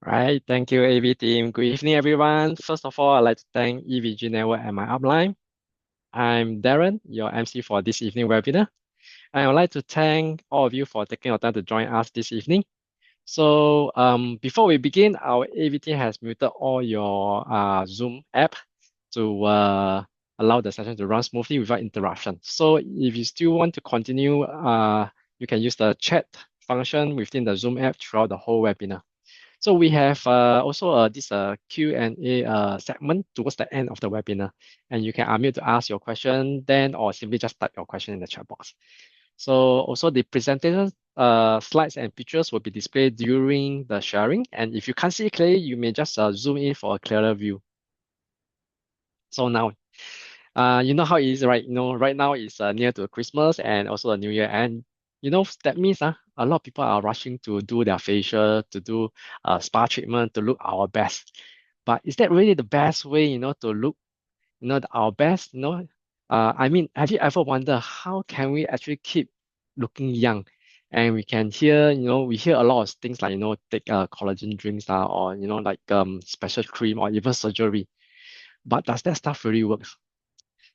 Right, thank you, AV team. Good evening, everyone. First of all, I'd like to thank EVG Network and my upline. I'm Darren, your MC for this evening webinar. I would like to thank all of you for taking your time to join us this evening. Before we begin, our AV team has muted all your Zoom app to allow the session to run smoothly without interruption. So if you still want to continue, you can use the chat function within the Zoom app throughout the whole webinar. So we have also this Q&A segment towards the end of the webinar, and you can unmute to ask your question then, or simply just type your question in the chat box. So also the presentation slides and pictures will be displayed during the sharing, and if you can't see clearly, you may just zoom in for a clearer view. So now, you know how it is, right? Right now it's near to Christmas and also the New Year, and that means a lot of people are rushing to do their facial, to do spa treatment, to look our best. But is that really the best way, to look, our best? I mean, have you ever wondered how can we actually keep looking young? And we hear a lot of things like, take collagen drinks, or like special cream or even surgery. But does that stuff really work?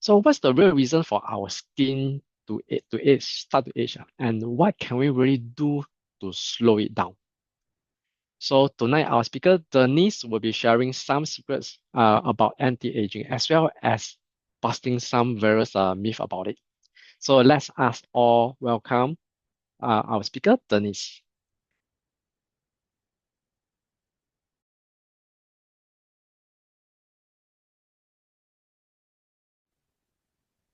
So what's the real reason for our skin start to age, and what can we really do to slow it down? So tonight, our speaker Denise will be sharing some secrets about anti-aging, as well as busting some various myths about it. So let's us all welcome our speaker Denise.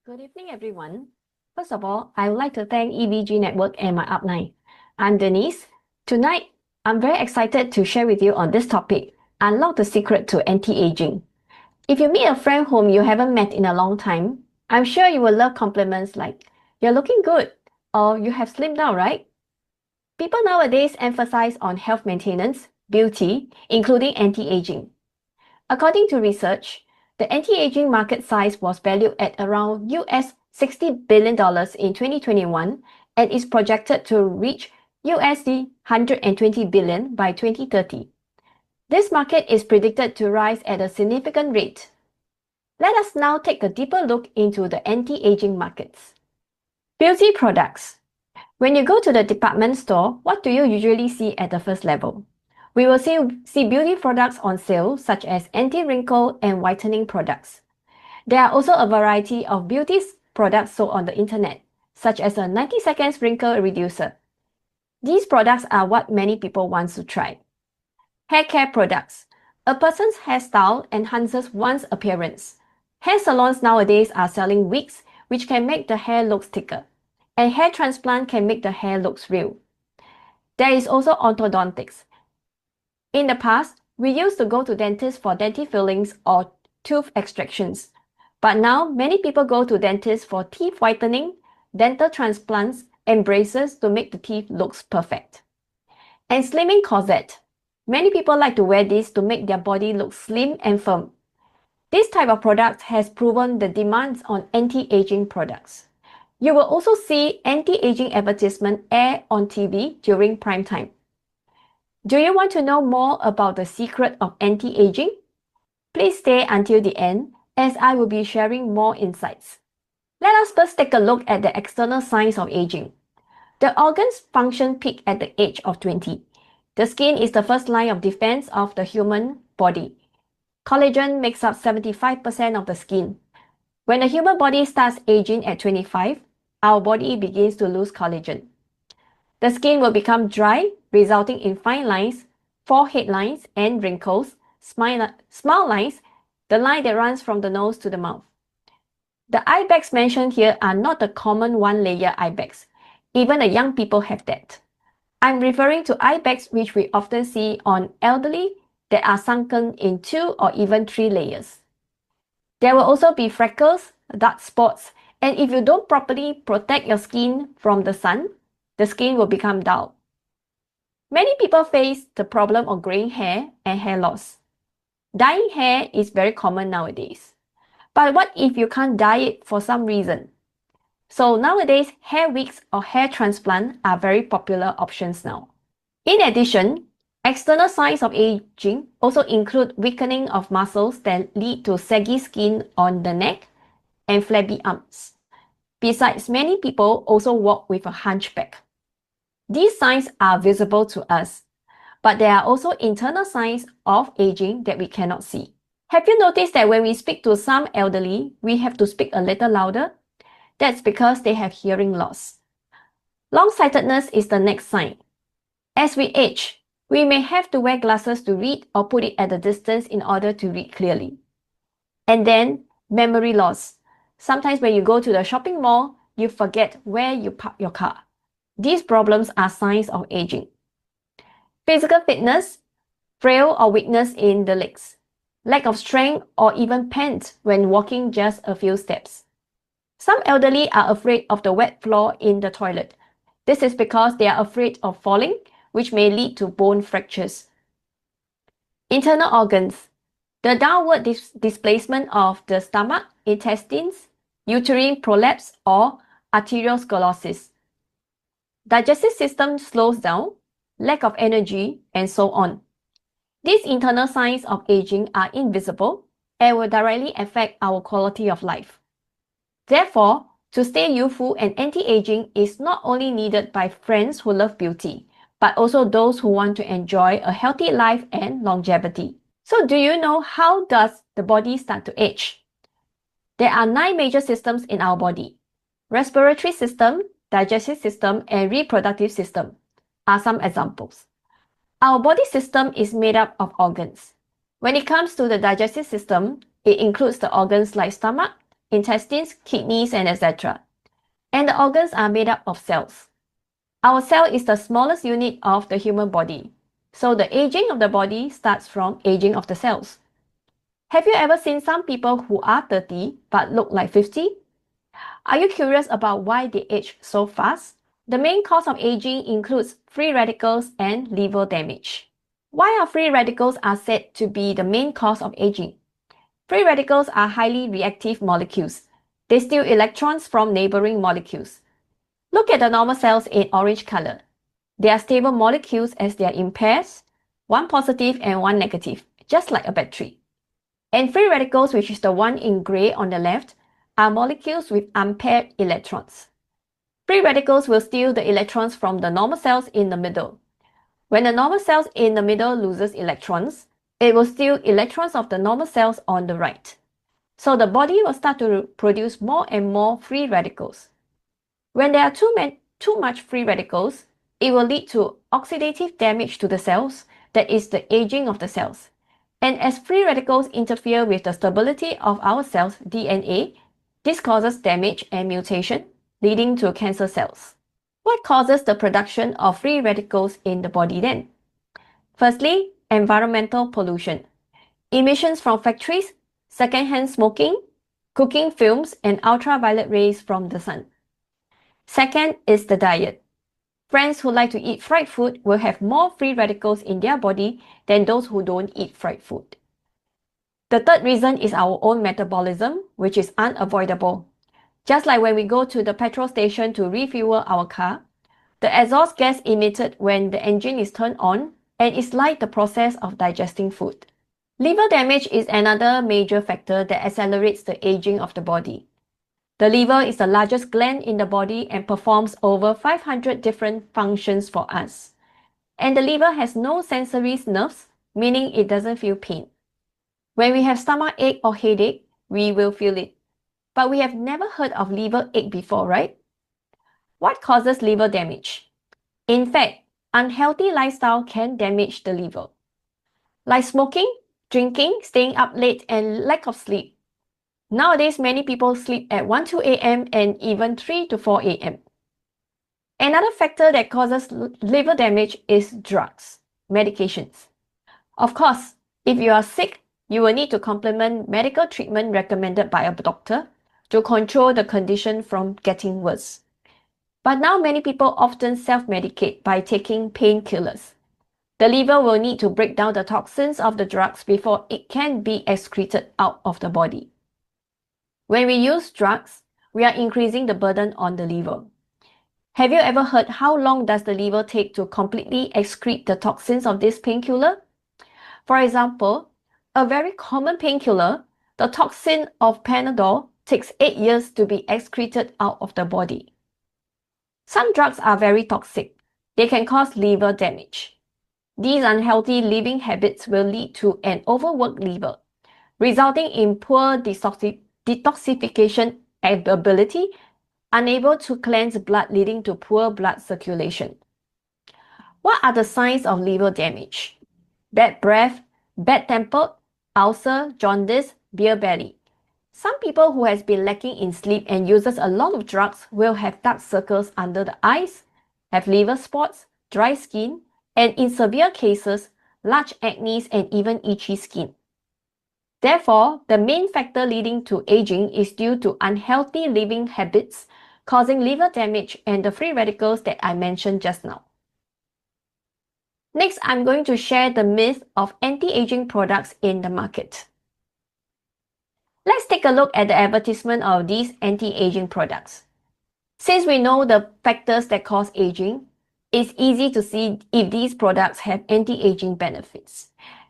Good evening, everyone. First of all, I would like to thank EVG Network and my upline. I'm Denise. Tonight, I'm very excited to share with you on this topic, Unlock the Secret to Anti-Aging. If you meet a friend whom you haven't met in a long time, I'm sure you will love compliments like, "You're looking good," or "You have slimmed down, right?" People nowadays emphasize on health maintenance, beauty, including anti-aging. According to research, the anti-aging market size was valued at around US $60 billion in 2021 and is projected to reach USD $120 billion by 2030. This market is predicted to rise at a significant rate. Let us now take a deeper look into the anti-aging markets. Beauty products. When you go to the department store, what do you usually see at the first level? We will see beauty products on sale, such as anti-wrinkle and whitening products. There are also a variety of beauty products sold on the internet, such as a 90 seconds wrinkle reducer. These products are what many people want to try. Hair care products. A person's hairstyle enhances one's appearance. Hair salons nowadays are selling wigs, which can make the hair look thicker, and hair transplant can make the hair look real. There is also orthodontics. In the past, we used to go to dentists for dental fillings or tooth extractions. But now, many people go to dentists for teeth whitening, dental transplants, and braces to make the teeth look perfect. And slimming corset. Many people like to wear this to make their body look slim and firm. This type of product has proven the demands on anti-aging products. You will also see anti-aging advertisement air on TV during prime time. Do you want to know more about the secret of anti-aging? Please stay until the end, as I will be sharing more insights. Let us first take a look at the external signs of aging. The organs function peak at the age of 20. The skin is the first line of defense of the human body. Collagen makes up 75% of the skin. When the human body starts aging at 25, our body begins to lose collagen. The skin will become dry, resulting in fine lines, forehead lines, and wrinkles, smile lines, the line that runs from the nose to the mouth. The eye bags mentioned here are not the common one-layer eye bags. Even the young people have that. I'm referring to eye bags which we often see on elderly that are sunken in 2 or even 3 layers. There will also be freckles, dark spots, and if you don't properly protect your skin from the sun, the skin will become dull. Many people face the problem of graying hair and hair loss. Dyeing hair is very common nowadays. But what if you can't dye it for some reason? So nowadays, hair wigs or hair transplant are very popular options now. In addition, External signs of aging also include weakening of muscles that lead to saggy skin on the neck and flabby arms. Besides, many people also walk with a hunchback. These signs are visible to us, but there are also internal signs of aging that we cannot see. Have you noticed that when we speak to some elderly, we have to speak a little louder? That's because they have hearing loss. Long-sightedness is the next sign. As we age, we may have to wear glasses to read or put it at a distance in order to read clearly. And then, memory loss. Sometimes when you go to the shopping mall, you forget where you park your car. These problems are signs of aging. Physical fitness, frail or weakness in the legs, lack of strength or even pant when walking just a few steps. Some elderly are afraid of the wet floor in the toilet. This is because they are afraid of falling, which may lead to bone fractures. Internal organs. The downward displacement of the stomach, intestines, uterine prolapse or arteriosclerosis. Digestive system slows down, lack of energy, and so on. These internal signs of aging are invisible and will directly affect our quality of life. Therefore, to stay youthful and anti-aging is not only needed by friends who love beauty, but also those who want to enjoy a healthy life and longevity. So do you know how does the body start to age? There are 9 major systems in our body. Respiratory system, digestive system, and reproductive system are some examples. Our body system is made up of organs. When it comes to the digestive system, it includes the organs like stomach, intestines, kidneys, and etc. And the organs are made up of cells. Our cell is the smallest unit of the human body. So the aging of the body starts from aging of the cells. Have you ever seen some people who are 30 but look like 50? Are you curious about why they age so fast? The main cause of aging includes free radicals and liver damage. Why are free radicals said to be the main cause of aging? Free radicals are highly reactive molecules. They steal electrons from neighboring molecules. Look at the normal cells in orange color. They are stable molecules as they are in pairs, one positive and one negative, just like a battery. And free radicals, which is the one in gray on the left, are molecules with unpaired electrons. Free radicals will steal the electrons from the normal cells in the middle. When the normal cells in the middle loses electrons, it will steal electrons of the normal cells on the right. So the body will start to produce more and more free radicals. When there are too much free radicals, it will lead to oxidative damage to the cells, that is the aging of the cells. And as free radicals interfere with the stability of our cells' DNA, this causes damage and mutation, leading to cancer cells. What causes the production of free radicals in the body then? Firstly, environmental pollution. Emissions from factories, secondhand smoking, cooking fumes, and ultraviolet rays from the sun. Second is the diet. Friends who like to eat fried food will have more free radicals in their body than those who don't eat fried food. The third reason is our own metabolism, which is unavoidable. Just like when we go to the petrol station to refuel our car, the exhaust gas emitted when the engine is turned on and is like the process of digesting food. Liver damage is another major factor that accelerates the aging of the body. The liver is the largest gland in the body and performs over 500 different functions for us. And the liver has no sensory nerves, meaning it doesn't feel pain. When we have stomach ache or headache, we will feel it. But we have never heard of liver ache before, right? What causes liver damage? In fact, unhealthy lifestyle can damage the liver. Like smoking, drinking, staying up late, and lack of sleep. Nowadays, many people sleep at 1-2 a.m. and even 3-4 a.m. Another factor that causes liver damage is drugs, medications. Of course, if you are sick, you will need to complement medical treatment recommended by a doctor to control the condition from getting worse. But now many people often self-medicate by taking painkillers. The liver will need to break down the toxins of the drugs before it can be excreted out of the body. When we use drugs, we are increasing the burden on the liver. Have you ever heard how long does the liver take to completely excrete the toxins of this painkiller? For example, a very common painkiller, the toxin of Panadol, takes 8 years to be excreted out of the body. Some drugs are very toxic. They can cause liver damage. These unhealthy living habits will lead to an overworked liver, resulting in poor detoxification ability, unable to cleanse blood, leading to poor blood circulation. What are the signs of liver damage? Bad breath, bad temper, ulcer, jaundice, beer belly. Some people who has been lacking in sleep and uses a lot of drugs will have dark circles under the eyes, have liver spots, dry skin, and in severe cases, large acne and even itchy skin. Therefore, the main factor leading to aging is due to unhealthy living habits, causing liver damage and the free radicals that I mentioned just now. Next, I'm going to share the myth of anti-aging products in the market. Let's take a look at the advertisement of these anti-aging products. Since we know the factors that cause aging, it's easy to see if these products have anti-aging benefits.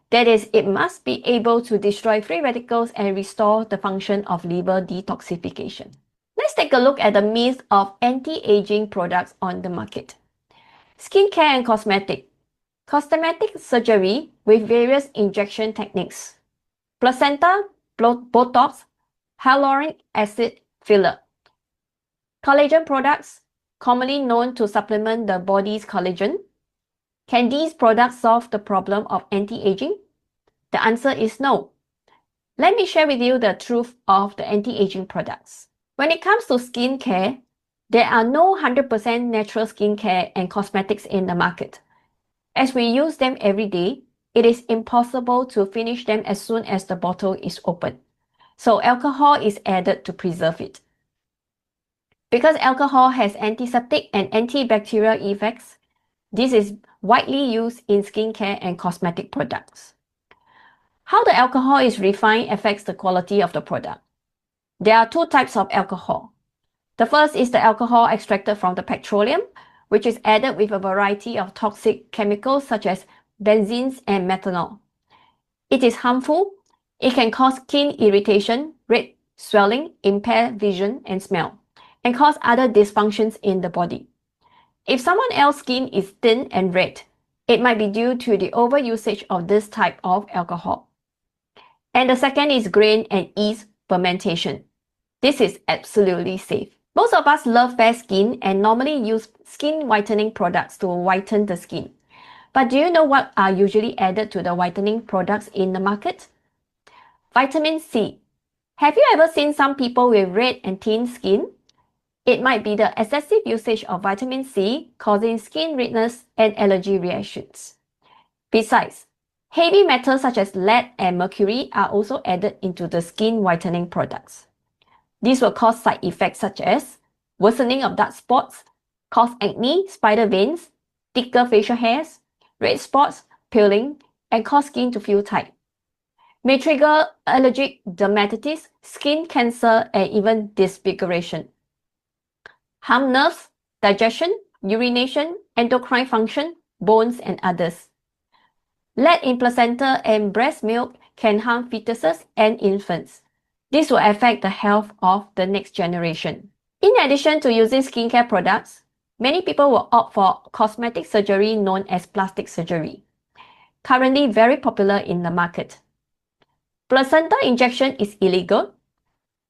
That is, it must be able to destroy free radicals and restore the function of liver detoxification. Let's take a look at the myth of anti-aging products on the market. Skincare and cosmetic. Cosmetic surgery with various injection techniques. Placenta, Botox, hyaluronic acid filler. Collagen products, commonly known to supplement the body's collagen. Can these products solve the problem of anti-aging? The answer is no. Let me share with you the truth of the anti-aging products. When it comes to skincare, there are no 100% natural skincare and cosmetics in the market. As we use them every day, it is impossible to finish them as soon as the bottle is opened. So alcohol is added to preserve it. Because alcohol has antiseptic and antibacterial effects, this is widely used in skincare and cosmetic products. How the alcohol is refined affects the quality of the product. There are two types of alcohol. The first is the alcohol extracted from the petroleum, which is added with a variety of toxic chemicals such as benzenes and methanol. It is harmful. It can cause skin irritation, red swelling, impair vision and smell, and cause other dysfunctions in the body. If someone else's skin is thin and red, it might be due to the overusage of this type of alcohol. And the second is grain and yeast fermentation. This is absolutely safe. Most of us love fair skin and normally use skin whitening products to whiten the skin. But do you know what are usually added to the whitening products in the market? Vitamin C. Have you ever seen some people with red and thin skin? It might be the excessive usage of vitamin C causing skin redness and allergy reactions. Besides, heavy metals such as lead and mercury are also added into the skin whitening products. These will cause side effects such as worsening of dark spots, cause acne, spider veins, thicker facial hairs, red spots, peeling, and cause skin to feel tight. May trigger allergic dermatitis, skin cancer, and even disfiguration. Harm nerves, digestion, urination, endocrine function, bones, and others. Lead in placenta and breast milk can harm fetuses and infants. This will affect the health of the next generation. In addition to using skincare products, many people will opt for cosmetic surgery known as plastic surgery, currently very popular in the market. Placenta injection is illegal.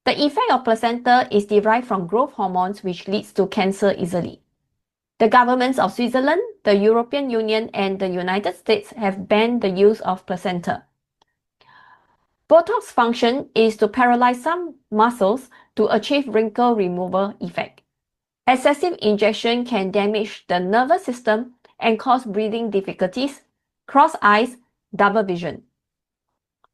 The effect of placenta is derived from growth hormones, which leads to cancer easily. The governments of Switzerland, the European Union, and the United States have banned the use of placenta. Botox function is to paralyze some muscles to achieve wrinkle removal effect. Excessive injection can damage the nervous system and cause breathing difficulties, crossed eyes, double vision.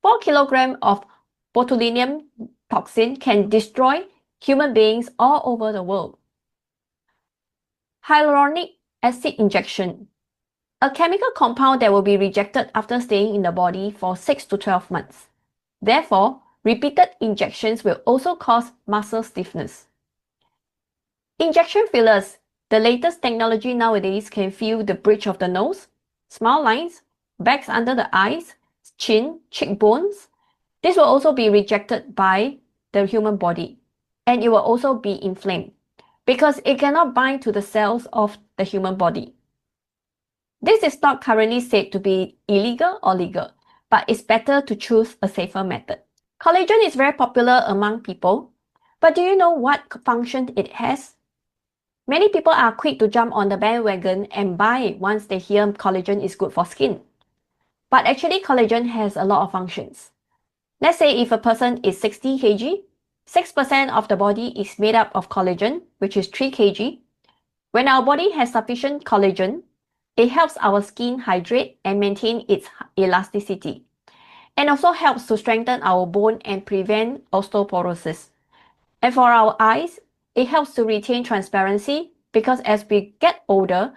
4 kg of botulinum toxin can destroy human beings all over the world. Hyaluronic acid injection. A chemical compound that will be rejected after staying in the body for 6 to 12 months. Therefore, repeated injections will also cause muscle stiffness. Injection fillers. The latest technology nowadays can fill the bridge of the nose, smile lines, bags under the eyes, chin, cheekbones. This will also be rejected by the human body, and it will also be inflamed because it cannot bind to the cells of the human body. This is not currently said to be illegal or legal, but it's better to choose a safer method. Collagen is very popular among people, but do you know what function it has? Many people are quick to jump on the bandwagon and buy it once they hear collagen is good for skin. But actually, collagen has a lot of functions. Let's say if a person is 60 kg, 6% of the body is made up of collagen, which is 3 kg. When our body has sufficient collagen, it helps our skin hydrate and maintain its elasticity, and also helps to strengthen our bone and prevent osteoporosis. And for our eyes, it helps to retain transparency because as we get older,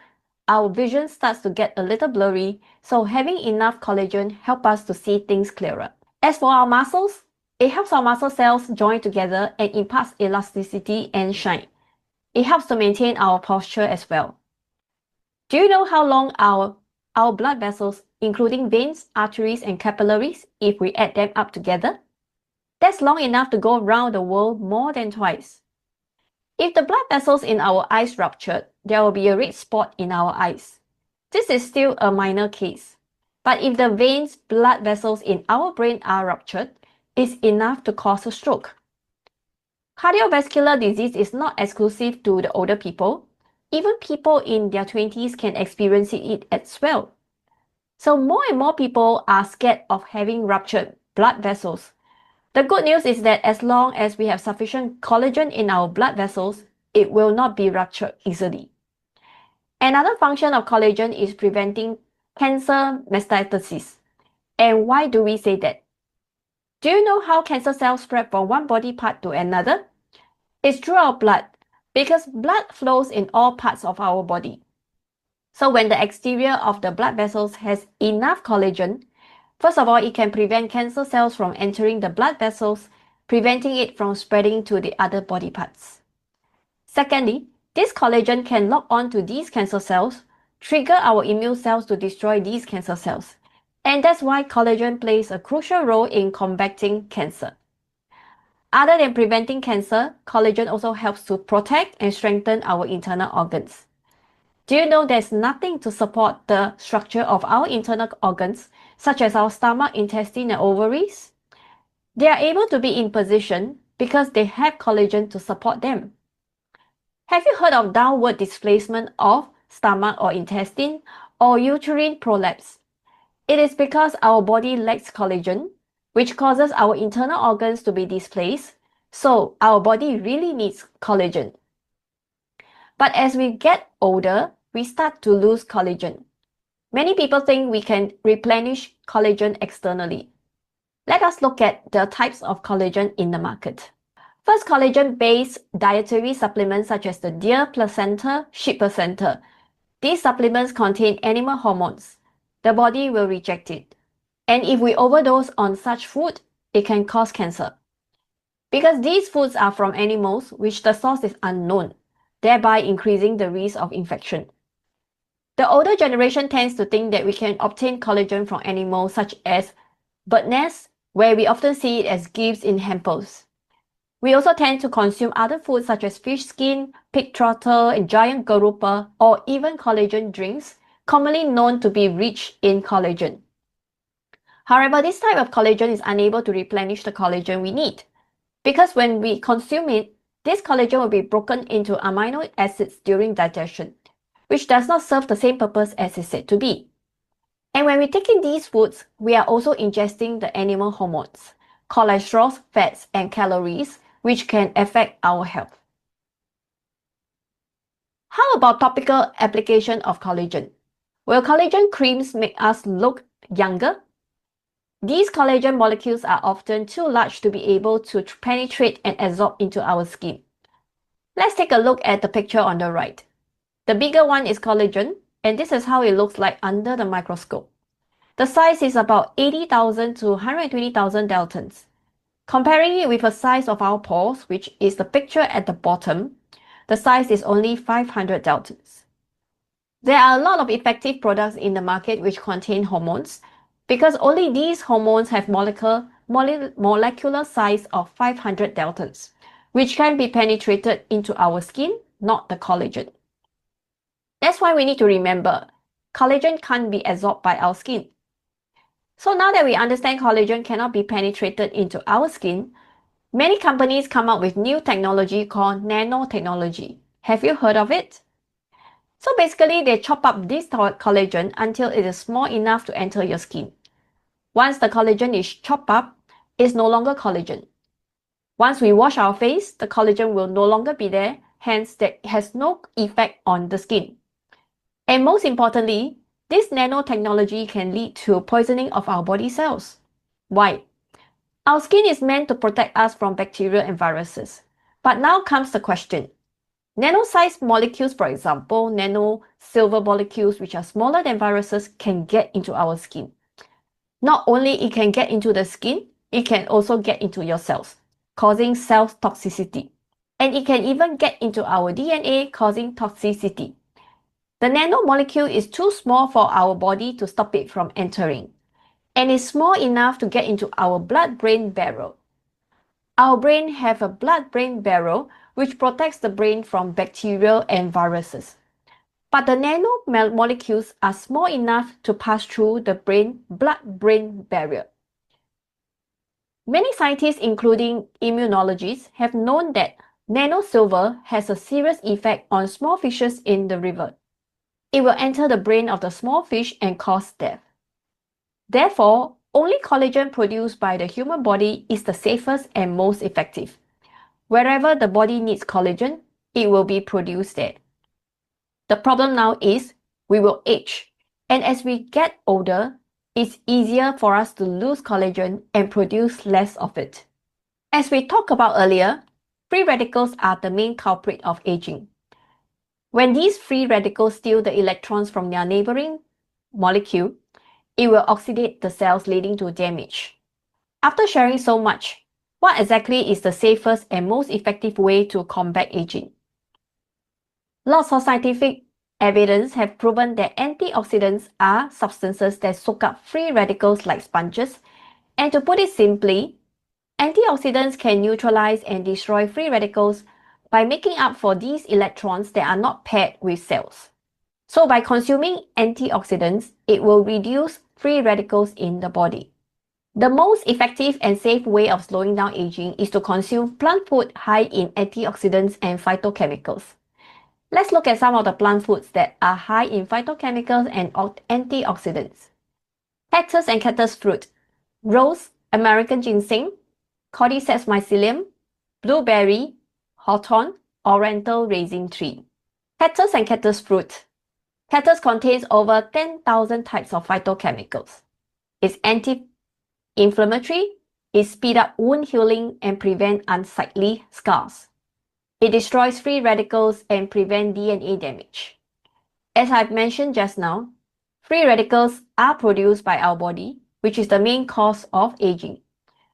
our vision starts to get a little blurry, so having enough collagen helps us to see things clearer. As for our muscles, it helps our muscle cells join together and imparts elasticity and shine. It helps to maintain our posture as well. Do you know how long our blood vessels, including veins, arteries, and capillaries, if we add them up together? That's long enough to go around the world more than twice. If the blood vessels in our eyes ruptured, there will be a red spot in our eyes. This is still a minor case. But if the veins, blood vessels in our brain are ruptured, it's enough to cause a stroke. Cardiovascular disease is not exclusive to the older people. Even people in their 20s can experience it as well. So more and more people are scared of having ruptured blood vessels. The good news is that as long as we have sufficient collagen in our blood vessels, it will not be ruptured easily. Another function of collagen is preventing cancer metastasis. And why do we say that? Do you know how cancer cells spread from one body part to another? It's through our blood, because blood flows in all parts of our body. So when the exterior of the blood vessels has enough collagen, first of all, it can prevent cancer cells from entering the blood vessels, preventing it from spreading to the other body parts. Secondly, this collagen can lock onto these cancer cells, trigger our immune cells to destroy these cancer cells. And that's why collagen plays a crucial role in combating cancer. Other than preventing cancer, collagen also helps to protect and strengthen our internal organs. Do you know there's nothing to support the structure of our internal organs, such as our stomach, intestine, and ovaries? They are able to be in position because they have collagen to support them. Have you heard of downward displacement of stomach or intestine or uterine prolapse? It is because our body lacks collagen, which causes our internal organs to be displaced, so our body really needs collagen. But as we get older, we start to lose collagen. Many people think we can replenish collagen externally. Let us look at the types of collagen in the market. First, collagen-based dietary supplements such as the deer placenta, sheep placenta. These supplements contain animal hormones. The body will reject it. And if we overdose on such food, it can cause cancer. Because these foods are from animals, which the source is unknown, thereby increasing the risk of infection. The older generation tends to think that we can obtain collagen from animals such as bird nests, where we often see it as gifts in hampers. We also tend to consume other foods such as fish skin, pig trotter, and giant garoupa, or even collagen drinks, commonly known to be rich in collagen. However, this type of collagen is unable to replenish the collagen we need, because when we consume it, this collagen will be broken into amino acids during digestion, which does not serve the same purpose as it's said to be. And when we take in these foods, we are also ingesting the animal hormones, cholesterol, fats, and calories, which can affect our health. How about topical application of collagen? Will collagen creams make us look younger? These collagen molecules are often too large to be able to penetrate and absorb into our skin. Let's take a look at the picture on the right. The bigger one is collagen, and this is how it looks like under the microscope. The size is about 80,000 to 120,000 daltons. Comparing it with the size of our pores, which is the picture at the bottom, the size is only 500 daltons. There are a lot of effective products in the market which contain hormones because only these hormones have molecular size of 500 daltons, which can be penetrated into our skin, not the collagen. That's why we need to remember, collagen can't be absorbed by our skin. So now that we understand collagen cannot be penetrated into our skin, many companies come up with new technology called nanotechnology. Have you heard of it? So basically, they chop up this collagen until it is small enough to enter your skin. Once the collagen is chopped up, it's no longer collagen. Once we wash our face, the collagen will no longer be there, hence that has no effect on the skin. And most importantly, this nanotechnology can lead to poisoning of our body cells. Why? Our skin is meant to protect us from bacteria and viruses. But now comes the question. Nano-sized molecules, for example, nano-silver molecules which are smaller than viruses, can get into our skin. Not only it can get into the skin, it can also get into your cells, causing cell toxicity. And it can even get into our DNA, causing toxicity. The nanomolecule is too small for our body to stop it from entering, and is small enough to get into our blood-brain barrier. Our brain have a blood-brain barrier which protects the brain from bacteria and viruses. But the nanomolecules are small enough to pass through the blood-brain barrier. Many scientists, including immunologists, have known that nanosilver has a serious effect on small fishes in the river. It will enter the brain of the small fish and cause death. Therefore, only collagen produced by the human body is the safest and most effective. Wherever the body needs collagen, it will be produced there. The problem now is we will age, and as we get older, it's easier for us to lose collagen and produce less of it. As we talked about earlier, free radicals are the main culprit of aging. When these free radicals steal the electrons from their neighboring molecule, it will oxidate the cells, leading to damage. After sharing so much, what exactly is the safest and most effective way to combat aging? Lots of scientific evidence have proven that antioxidants are substances that soak up free radicals like sponges, and to put it simply, antioxidants can neutralize and destroy free radicals by making up for these electrons that are not paired with cells. So by consuming antioxidants, it will reduce free radicals in the body. The most effective and safe way of slowing down aging is to consume plant food high in antioxidants and phytochemicals. Let's look at some of the plant foods that are high in phytochemicals and antioxidants. Cactus and cactus fruit, rose, American ginseng, Cordyceps mycelium, blueberry, hawthorn, oriental raisin tree. Cactus and cactus fruit. Cactus contains over 10,000 types of phytochemicals. It's anti-inflammatory, it speeds up wound healing and prevents unsightly scars. It destroys free radicals and prevents DNA damage. As I've mentioned just now, free radicals are produced by our body, which is the main cause of aging.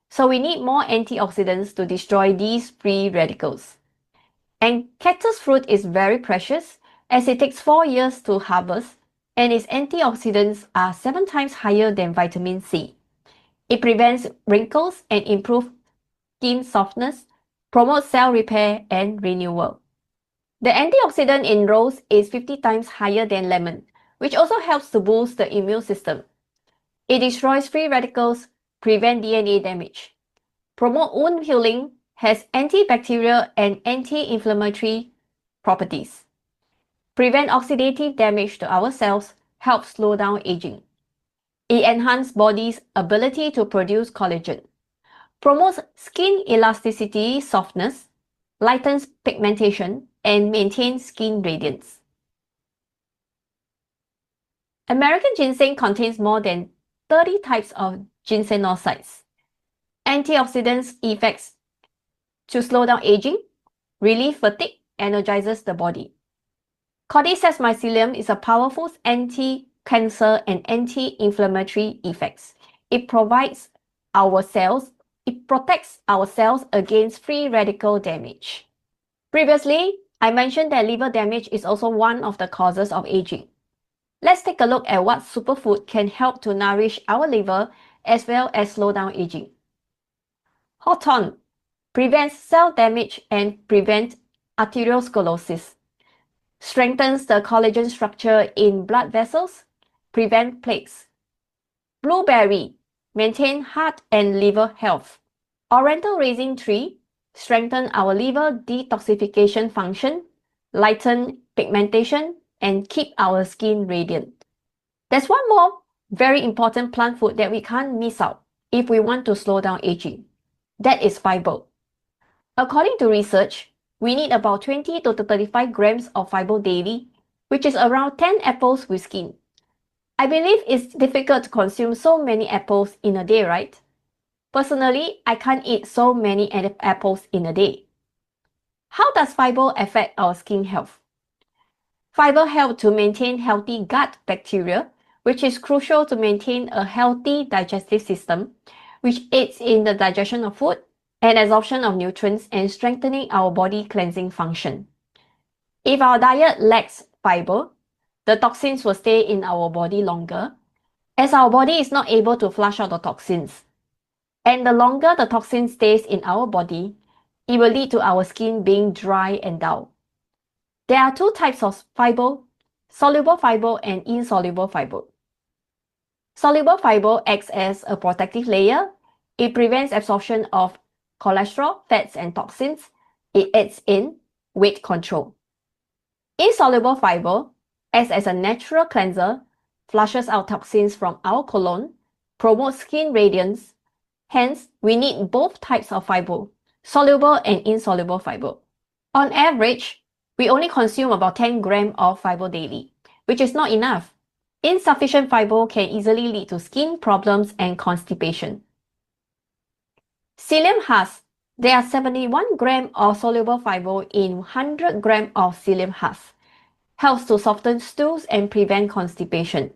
So we need more antioxidants to destroy these free radicals. And cactus fruit is very precious as it takes 4 years to harvest, and its antioxidants are 7 times higher than vitamin C. It prevents wrinkles and improves skin softness, promotes cell repair and renewal. The antioxidant in rose is 50 times higher than lemon, which also helps to boost the immune system. It destroys free radicals, prevents DNA damage, promotes wound healing, has antibacterial and anti-inflammatory properties, prevent oxidative damage to our cells, helps slow down aging. It enhances body's ability to produce collagen, promotes skin elasticity, softness, lightens pigmentation, and maintains skin radiance. American ginseng contains more than 30 types of ginsenosides. Antioxidants effects to slow down aging, relieve fatigue, energizes the body. Cordyceps mycelium is a powerful anti-cancer and anti-inflammatory effects. It protects our cells against free radical damage. Previously, I mentioned that liver damage is also one of the causes of aging. Let's take a look at what superfood can help to nourish our liver as well as slow down aging. Hawthorn prevents cell damage and prevents arteriosclerosis, strengthens the collagen structure in blood vessels, prevent plaques. Blueberry maintain heart and liver health. Oriental raisin tree strengthen our liver detoxification function, lighten pigmentation, and keep our skin radiant. There's one more very important plant food that we can't miss out if we want to slow down aging. That is fiber. According to research, we need about 20 to 35 grams of fiber daily, which is around 10 apples with skin. I believe it's difficult to consume so many apples in a day, right? Personally, I can't eat so many apples in a day. How does fiber affect our skin health? Fiber helps to maintain healthy gut bacteria, which is crucial to maintain a healthy digestive system, which aids in the digestion of food and absorption of nutrients and strengthening our body cleansing function. If our diet lacks fiber, the toxins will stay in our body longer, as our body is not able to flush out the toxins. And the longer the toxin stays in our body, it will lead to our skin being dry and dull. There are two types of fiber, soluble fiber and insoluble fiber. Soluble fiber acts as a protective layer. It prevents absorption of cholesterol, fats, and toxins. It aids in weight control. Insoluble fiber acts as a natural cleanser, flushes out toxins from our colon, promotes skin radiance. Hence, we need both types of fiber, soluble and insoluble fiber. On average, we only consume about 10 grams of fiber daily, which is not enough. Insufficient fiber can easily lead to skin problems and constipation. Psyllium husk. There are 71 grams of soluble fiber in 100 grams of psyllium husk. Helps to soften stools and prevent constipation.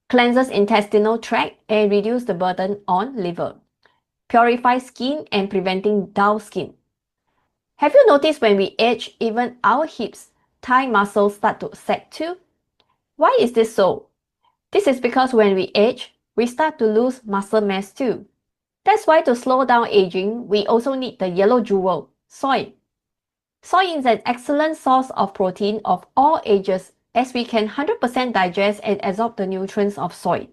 Cleanses intestinal tract and reduce the burden on liver. Purifies skin and preventing dull skin. Have you noticed when we age, even our hips, thigh muscles start to sag too? Why is this so? This is because when we age, we start to lose muscle mass too. That's why to slow down aging, we also need the yellow jewel, soy. Soy is an excellent source of protein of all ages as we can 100% digest and absorb the nutrients of soy.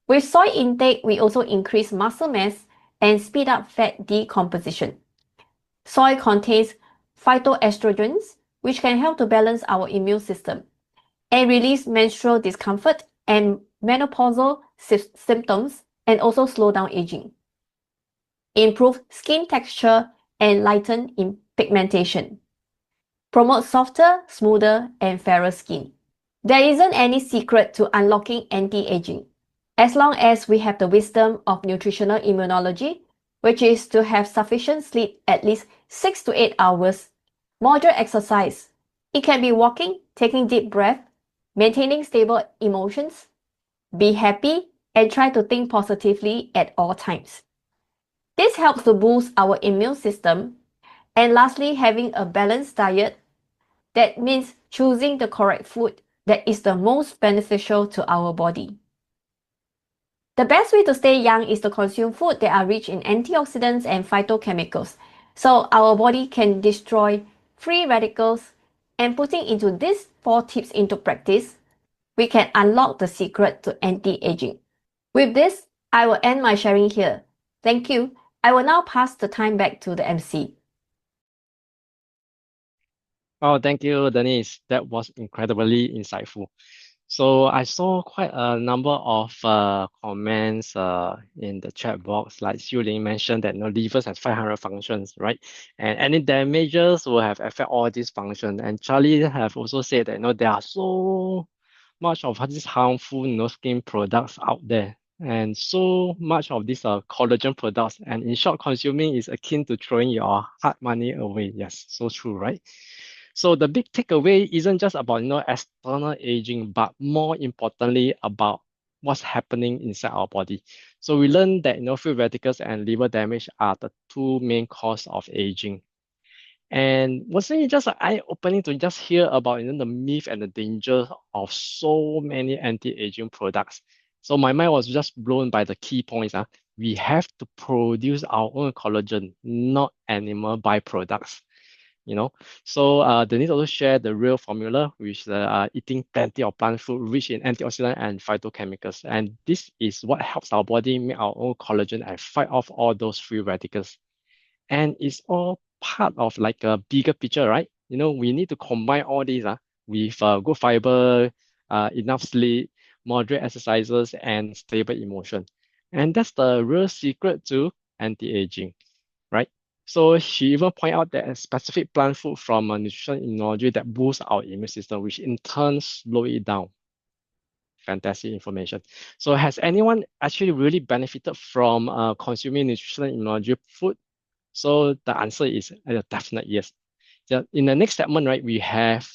With soy intake, we also increase muscle mass and speed up fat decomposition. Soy contains phytoestrogens, which can help to balance our immune system and release menstrual discomfort and menopausal symptoms and also slow down aging. Improve skin texture and lighten in pigmentation. Promote softer, smoother, and fairer skin. There isn't any secret to unlocking anti-aging. As long as we have the wisdom of nutritional immunology, which is to have sufficient sleep at least 6 to 8 hours, moderate exercise. It can be walking, taking deep breath, maintaining stable emotions, be happy, and try to think positively at all times. This helps to boost our immune system. And lastly, having a balanced diet. That means choosing the correct food that is the most beneficial to our body. The best way to stay young is to consume food that are rich in antioxidants and phytochemicals, so our body can destroy free radicals. And putting into these 4 tips into practice, we can unlock the secret to anti-aging. With this, I will end my sharing here. Thank you. I will now pass the time back to the MC. Oh, thank you, Denise. That was incredibly insightful. So I saw quite a number of comments in the chat box, like Xiu Ling mentioned that livers has 500 functions, right? And any damages will have affect all these functions. And Charlie have also said that there are so much of these harmful skin products out there, and so much of these collagen products. And in short, consuming is akin to throwing your hard money away. Yes, so true, right? So the big takeaway isn't just about external aging, but more importantly about what's happening inside our body. So we learned that free radicals and liver damage are the 2 main causes of aging. And wasn't it just eye-opening to just hear about the myth and the danger of so many anti-aging products? So my mind was just blown by the key points. We have to produce our own collagen, not animal byproducts. You know, so Denise also shared the real formula, which eating plenty of plant food rich in antioxidant and phytochemicals. And this is what helps our body make our own collagen and fight off all those free radicals. And it's all part of like a bigger picture, right? We need to combine all these with good fiber, enough sleep, moderate exercises, and stable emotion. And that's the real secret to anti-aging, right? So she even point out that a specific plant food from a nutrition immunology that boosts our immune system, which in turn slow it down. Fantastic information. So has anyone actually really benefited from consuming nutritional immunology food? So the answer is a definite yes. In the next segment, right, we have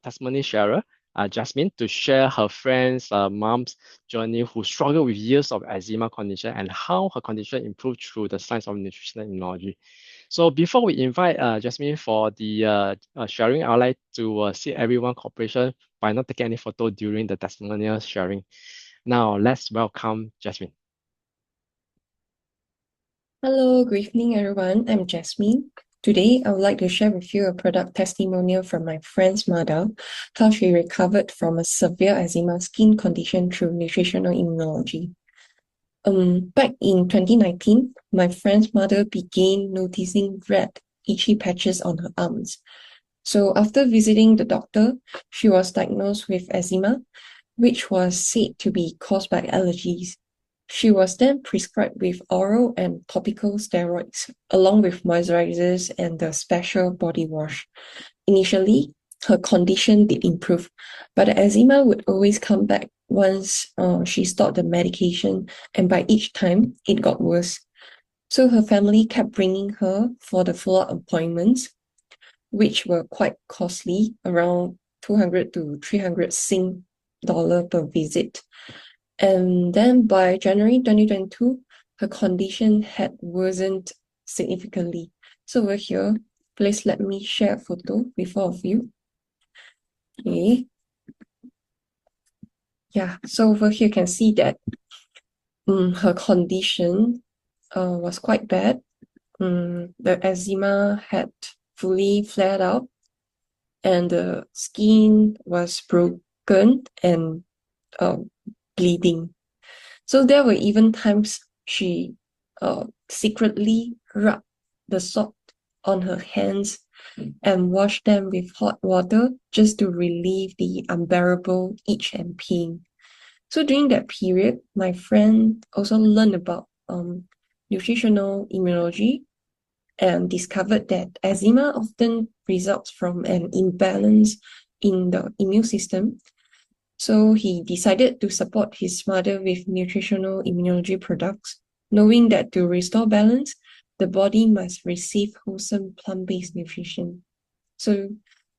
testimony sharer, Jasmine, to share her friend's mom's journey who struggled with years of eczema condition and how her condition improved through the science of nutritional immunology. So before we invite Jasmine for the sharing, I'd like to seek everyone cooperation by not taking any photo during the testimonial sharing. Now let's welcome Jasmine. Hello, good evening, everyone. I'm Jasmine. Today, I would like to share with you a product testimonial from my friend's mother, how she recovered from a severe eczema skin condition through nutritional immunology. Back in 2019, my friend's mother began noticing red, itchy patches on her arms. So after visiting the doctor, she was diagnosed with eczema, which was said to be caused by allergies. She was then prescribed with oral and topical steroids, along with moisturizers and the special body wash. Initially, her condition did improve, but the eczema would always come back once she stopped the medication, and by each time, it got worse. So her family kept bringing her for the follow-up appointments, which were quite costly, around 200 to 300 Sing dollar per visit. And then by January 2022, her condition had worsened significantly. So over here, please let me share a photo with all of you. Okay. Yeah, so over here you can see that her condition was quite bad. The eczema had fully flared out and the skin was broken and bleeding. So there were even times she secretly rubbed the salt on her hands and washed them with hot water just to relieve the unbearable itch and pain. So during that period, my friend also learned about nutritional immunology and discovered that eczema often results from an imbalance in the immune system. So he decided to support his mother with nutritional immunology products, knowing that to restore balance, the body must receive wholesome plant-based nutrition. So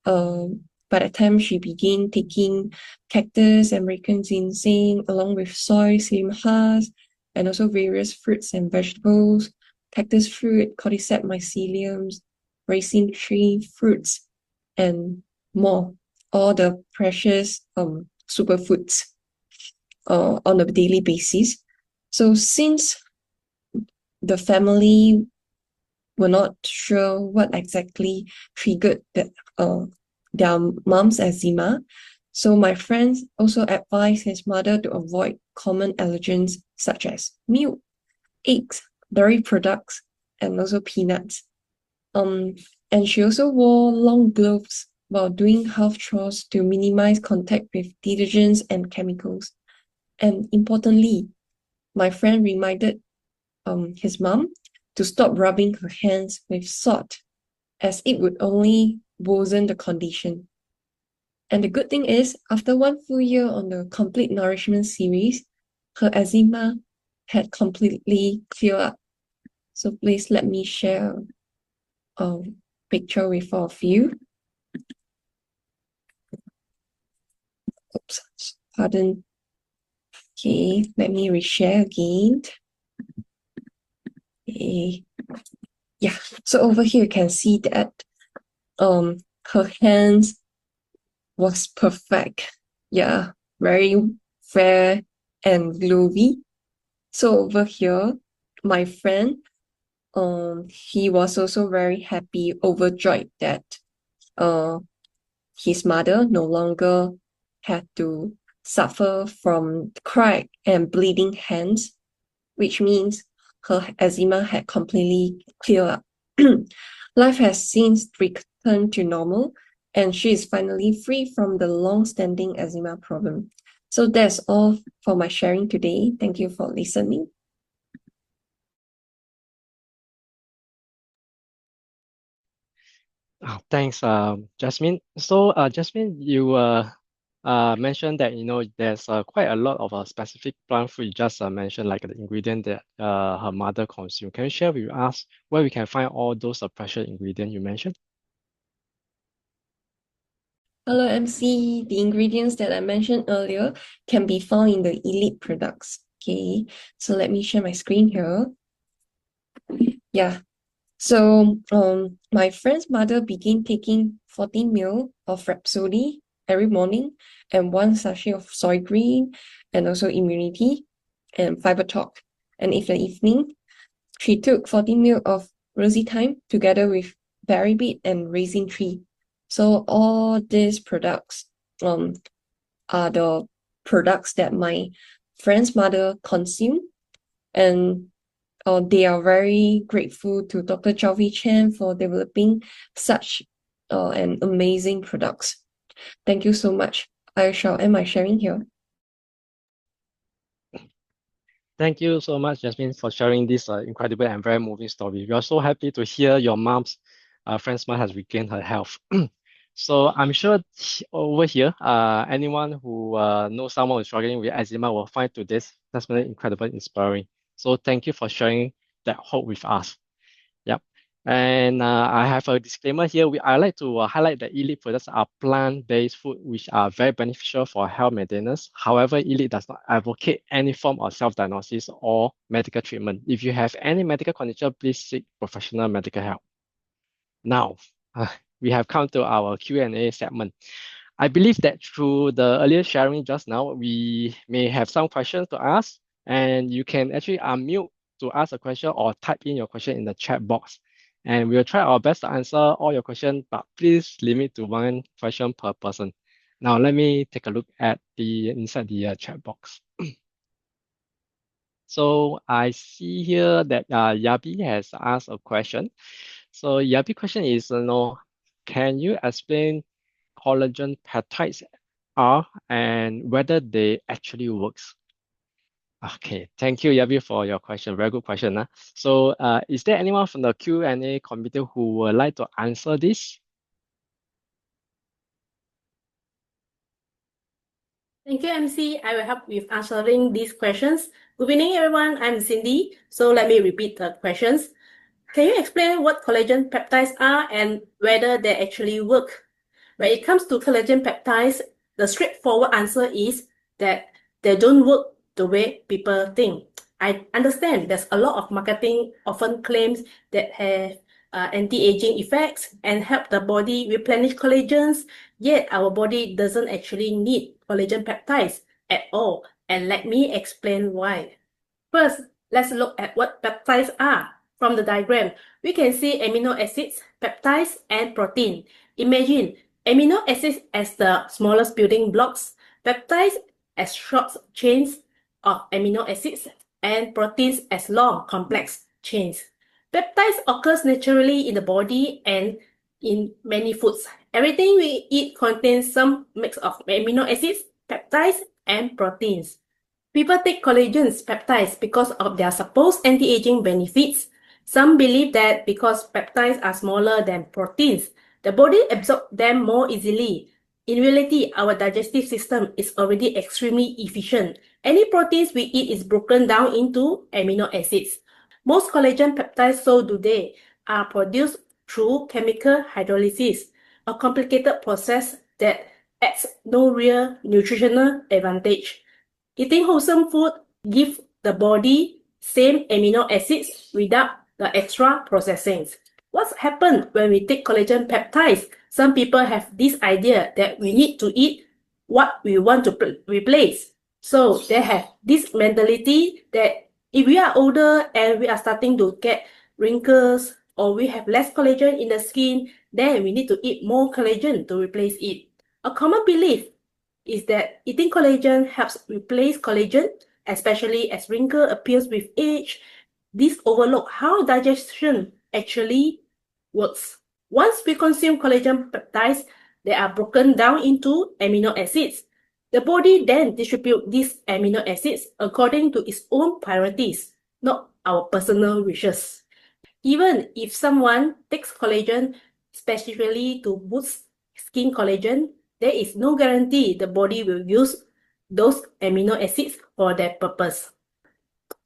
by the time she began taking cactus, American ginseng, along with soy, psyllium husk, and also various fruits and vegetables, cactus fruit, cordyceps myceliums, raisin tree fruits, and more, all the precious superfoods on a daily basis. So since the family were not sure what exactly triggered their mom's eczema, so my friends also advised his mother to avoid common allergens such as milk, eggs, dairy products, and also peanuts. And she also wore long gloves while doing house chores to minimize contact with detergents and chemicals. And importantly, my friend reminded his mom to stop rubbing her hands with salt, as it would only worsen the condition. And the good thing is, after 1 full year on the Complete Nourishment series, her eczema had completely cleared up. So please let me share a picture with all of you. Oops, pardon. Okay, let me reshare again. Okay. Yeah, so over here you can see that her hands was perfect. Yeah, very fair and glowy. So over here, my friend, he was also very happy, overjoyed that his mother no longer had to suffer from cracked and bleeding hands, which means her eczema had completely cleared up. Life has since returned to normal, and she is finally free from the long-standing eczema problem. So that's all for my sharing today. Thank you for listening. Thanks, Jasmine. So, Jasmine, you mentioned that there's quite a lot of specific plant food you just mentioned, like the ingredient that her mother consumed. Can you share with us where we can find all those precious ingredients you mentioned? Hello, MC. The ingredients that I mentioned earlier can be found in the Elite products. Okay, so let me share my screen here. Yeah. So, my friend's mother began taking 14 ml of Rhapsody every morning and 1 sachet of soy green and also Immunity and Fiber Talk. And in the evening, she took 14 ml of Rosy Thyme together with Berry Beet and Raisin Tree. So all these products are the products that my friend's mother consumed, and they are very grateful to Dr. Chow-Wee Chen for developing such an amazing products. Thank you so much. I shall end my sharing here. Thank you so much, Jasmine, for sharing this incredible and very moving story. We are so happy to hear your mom's friend's mom has regained her health. So I'm sure over here, anyone who knows someone who's struggling with eczema will find today's testimony incredible, inspiring. So thank you for sharing that hope with us. Yep. And I have a disclaimer here. I like to highlight that Elite products are plant-based food which are very beneficial for health maintenance. However, Elite does not advocate any form of self-diagnosis or medical treatment. If you have any medical condition, please seek professional medical help. Now, we have come to our Q&A segment. I believe that through the earlier sharing just now, we may have some questions to ask, and you can actually unmute to ask a question or type in your question in the chat box. And we'll try our best to answer all your questions, but please limit to one question per person. Now, let me take a look at inside the chat box. So I see here that Yabi has asked a question. So Yabi question is, can you explain collagen peptides are and whether they actually works? Okay, thank you, Yabi, for your question. Very good question. So is there anyone from the Q&A committee who would like to answer this? Thank you, MC. I will help with answering these questions. Good evening, everyone. I'm Cindy. So let me repeat the questions. Can you explain what collagen peptides are and whether they actually work? When it comes to collagen peptides, the straightforward answer is that they don't work the way people think. I understand there's a lot of marketing often claims that have anti-aging effects and help the body replenish collagens, yet our body doesn't actually need collagen peptides at all. And let me explain why. First, let's look at what peptides are. From the diagram, we can see amino acids, peptides, and protein. Imagine amino acids as the smallest building blocks, peptides as short chains of amino acids, and proteins as long, complex chains. Peptides occurs naturally in the body and in many foods. Everything we eat contains some mix of amino acids, peptides, and proteins. People take collagen peptides because of their supposed anti-aging benefits. Some believe that because peptides are smaller than proteins, the body absorbs them more easily. In reality, our digestive system is already extremely efficient. Any proteins we eat is broken down into amino acids. Most collagen peptides sold today are produced through chemical hydrolysis, a complicated process that adds no real nutritional advantage. Eating wholesome food gives the body same amino acids without the extra processing. What's happened when we take collagen peptides? Some people have this idea that we need to eat what we want to replace. So they have this mentality that if we are older and we are starting to get wrinkles or we have less collagen in the skin, then we need to eat more collagen to replace it. A common belief is that eating collagen helps replace collagen, especially as wrinkle appears with age. This overlook how digestion actually works. Once we consume collagen peptides, they are broken down into amino acids. The body then distributes these amino acids according to its own priorities, not our personal wishes. Even if someone takes collagen specifically to boost skin collagen, there is no guarantee the body will use those amino acids for that purpose.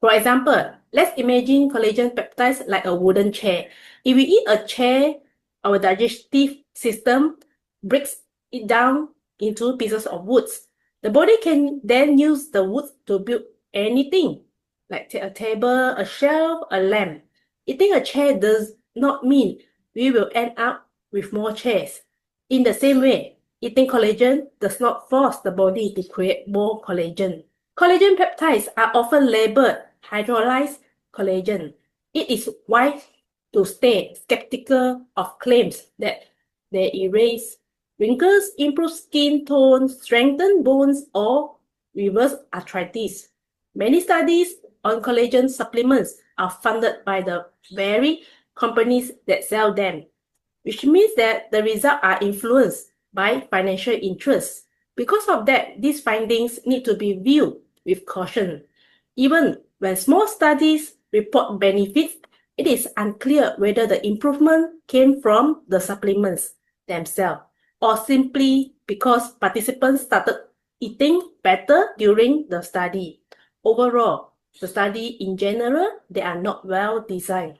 For example, let's imagine collagen peptides like a wooden chair. If we eat a chair, our digestive system breaks it down into pieces of wood. The body can then use the wood to build anything, like a table, a shelf, a lamp. Eating a chair does not mean we will end up with more chairs. In the same way, eating collagen does not force the body to create more collagen. Collagen peptides are often labeled hydrolyzed collagen. It is wise to stay skeptical of claims that they erase wrinkles, improve skin tone, strengthen bones, or reverse arthritis. Many studies on collagen supplements are funded by the very companies that sell them, which means that the results are influenced by financial interests. Because of that, these findings need to be viewed with caution. Even when small studies report benefits, it is unclear whether the improvement came from the supplements themselves or simply because participants started eating better during the study. Overall, the study in general, they are not well designed.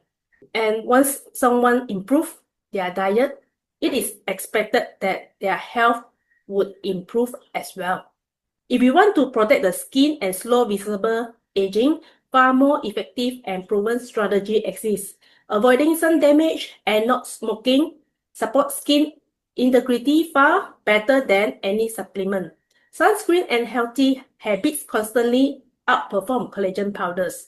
And once someone improves their diet, it is expected that their health would improve as well. If you want to protect the skin and slow visible aging, far more effective and proven strategy exists. Avoiding sun damage and not smoking supports skin integrity far better than any supplement. Sunscreen and healthy habits constantly outperform collagen powders.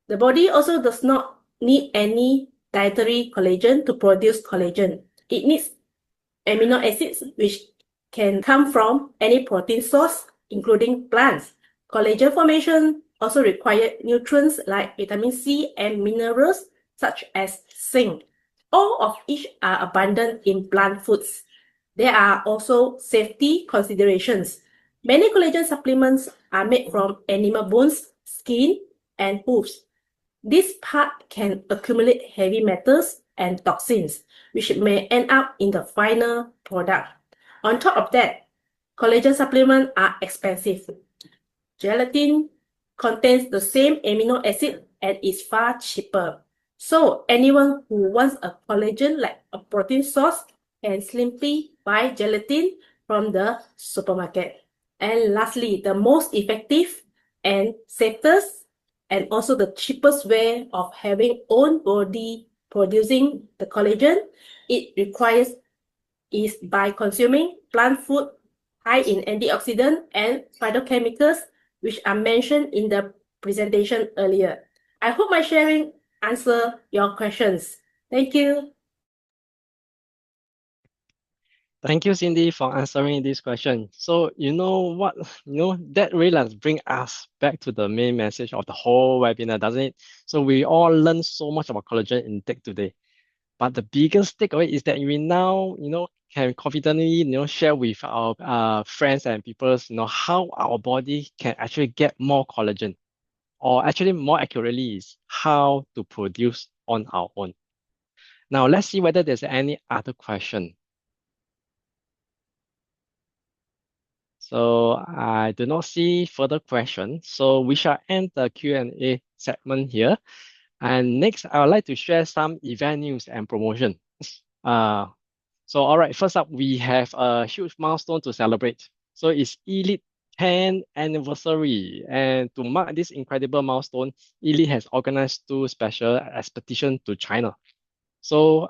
The body also does not need any dietary collagen to produce collagen. It needs amino acids which can come from any protein source, including plants. Collagen formation also requires nutrients like vitamin C and minerals such as zinc. All of which are abundant in plant foods. There are also safety considerations. Many collagen supplements are made from animal bones, skin, and hooves. This part can accumulate heavy metals and toxins, which may end up in the final product. On top of that, collagen supplements are expensive. Gelatin contains the same amino acid and is far cheaper. So anyone who wants a collagen like a protein source can simply buy gelatin from the supermarket. And lastly, the most effective and safest and also the cheapest way of having own body producing the collagen it requires is by consuming plant food high in antioxidant and phytochemicals, which are mentioned in the presentation earlier. I hope my sharing answer your questions. Thank you. Thank you, Cindy, for answering this question. So you know what, that really bring us back to the main message of the whole webinar, doesn't it? So we all learned so much about collagen intake today. But the biggest takeaway is that we now, can confidently, share with our friends and people, how our body can actually get more collagen, or actually more accurately is how to produce on our own. Now let's see whether there's any other question. So I do not see further questions. So we shall end the Q&A segment here. And next, I would like to share some event news and promotion. So all right, first up, we have a huge milestone to celebrate. So it's Elite 10th anniversary. And to mark this incredible milestone, Elite has organized 2 special expeditions to China. So